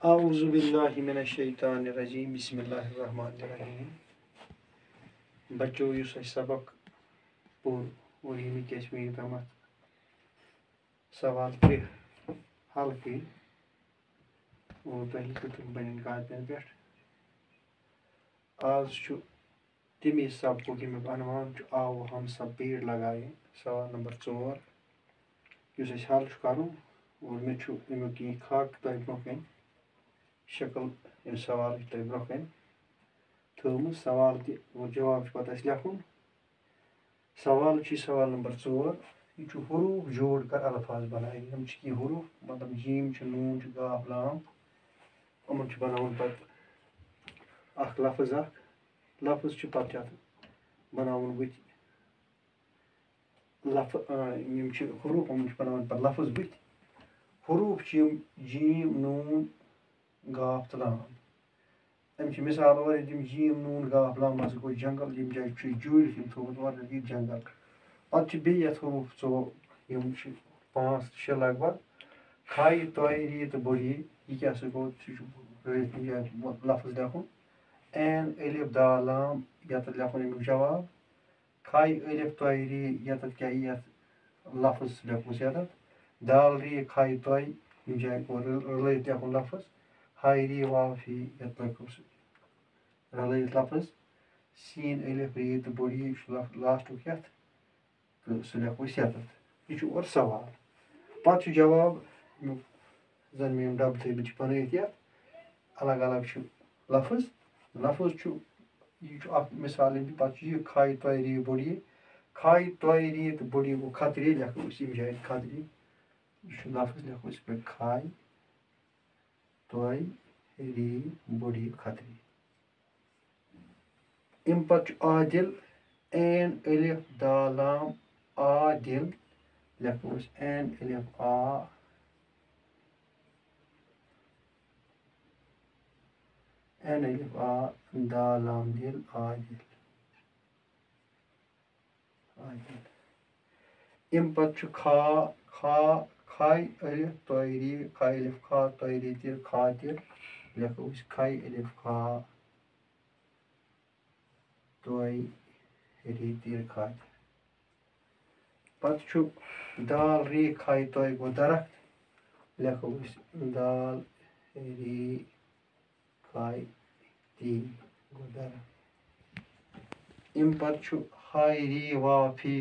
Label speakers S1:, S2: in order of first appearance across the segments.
S1: आऊज़ु बिल्लाहि मिनश्शैतानिर्रजीम बिस्मिल्लाहिर्रहमानिर्रहीम। बच्चों युस सबक पोर और यह कश्मीर तम सवाल त्रे हल कर और तुम हेकु तुम पन्न कापियन पे आज तमी सबक यमुक अनवान आओ हम सब पेड़ लगाए। सवाल नंबर 4 युस हल कर और मे यमुक यह खाक तुम ब्रोह शक्ल इन सवाल तुम ब्रोह थम सवाल और जवाब पे लिखुन। सवाल नंबर 4 यह हरूफ जोड़ कर अल्फाज बनाए। हम हरूफ मतलब जीम नून गाफ लाम यमन बनावन पे लफ्ज लफ्ज पे बनावन बुत हरूफ यमन बनावन पे लफ्ज बुत हरूफ जीम नून गाफ तो लाम। अम मिसाल और जीम नून गाफ लाम गो जंगल यम जाए जुड़ तम थोत और ये जंगल पे बे हरूफ 5-6 लगभग खाई तोय री तो बड़ी यह क्या गो लफ्ज लिखुन। एन अलिफ दाल लाम यत लिखुन यमुक जवाब। खाई अलिफ तोय री यत क्या लफ्ज लिखुस यत दाल री खाई तोय जाए रलित लिखुन लफ्ज। हाई री वाफी यत लिखुस रलित लफ्ज। सीन अलिफ री तो बड़ी लास्टुक यत तो सह लिखुस यत। यह और सवाल पे जवाब जन मे डब थमित बनत अलग अलग लफ्ज लफ्ज यह मिसाल पे खाई तोय री बड़ी खाई तोय री तो बड़ी गो खतरी लिखुस यम जाए खतरी यह लफ्ज लिखुस पे खाई तोय री बड़ी खतरी। अम पे आदिल एन अलिफ दाल लाम आदिल लिखुस एन अलिफ आ एन अलिफ आ दाल लाम दिल आदिल आदिल। अम पे खा खा खाई अलिफ तोय री खाई अलिफ खा तोय री तिर खातिर लिखुस खाई अलिफ खा तोय री तिर खातिर। पे दाल री खाई तोय गो दरख्त लिखुस दाल री खाई ती गो दरख्त। अम पे हाई री वाफी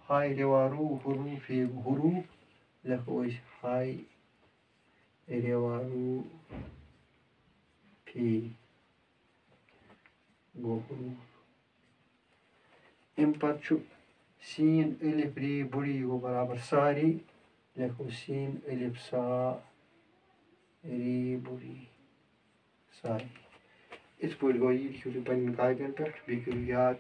S1: हाई रिवा रू हरूफ हरूफ लिखुस हाई रिवा रू फी गो हरूफ। अम पे सीन अलिफ री बड़ी गो बराबर सारी लिखुस सीन अलिफ सा री बड़ी सारी। इथ पे गो यह लिखो तुम पन्न कापियन पे बे करो याद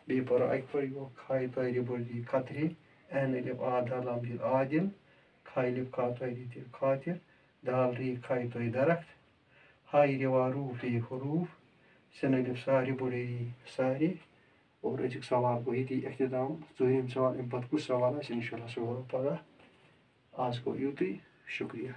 S1: बे परो अक पे गो खाई तोय री बड़ी खतरी एन अलिफ आ दाल लाम दिल आदिल खाई अलिफ खा तोय री तिर खातिर दाल री खाई तोय दरख्त हाई रिवा रू फी हरूफ sin अलिफ सारी बड़ी री सारी। और अजुक सवाल गो ये अख्ताम चूम सवाल अम पे कुछ सवाल इंशाल्लाह सह पगह आज गो युत शुक्रिया।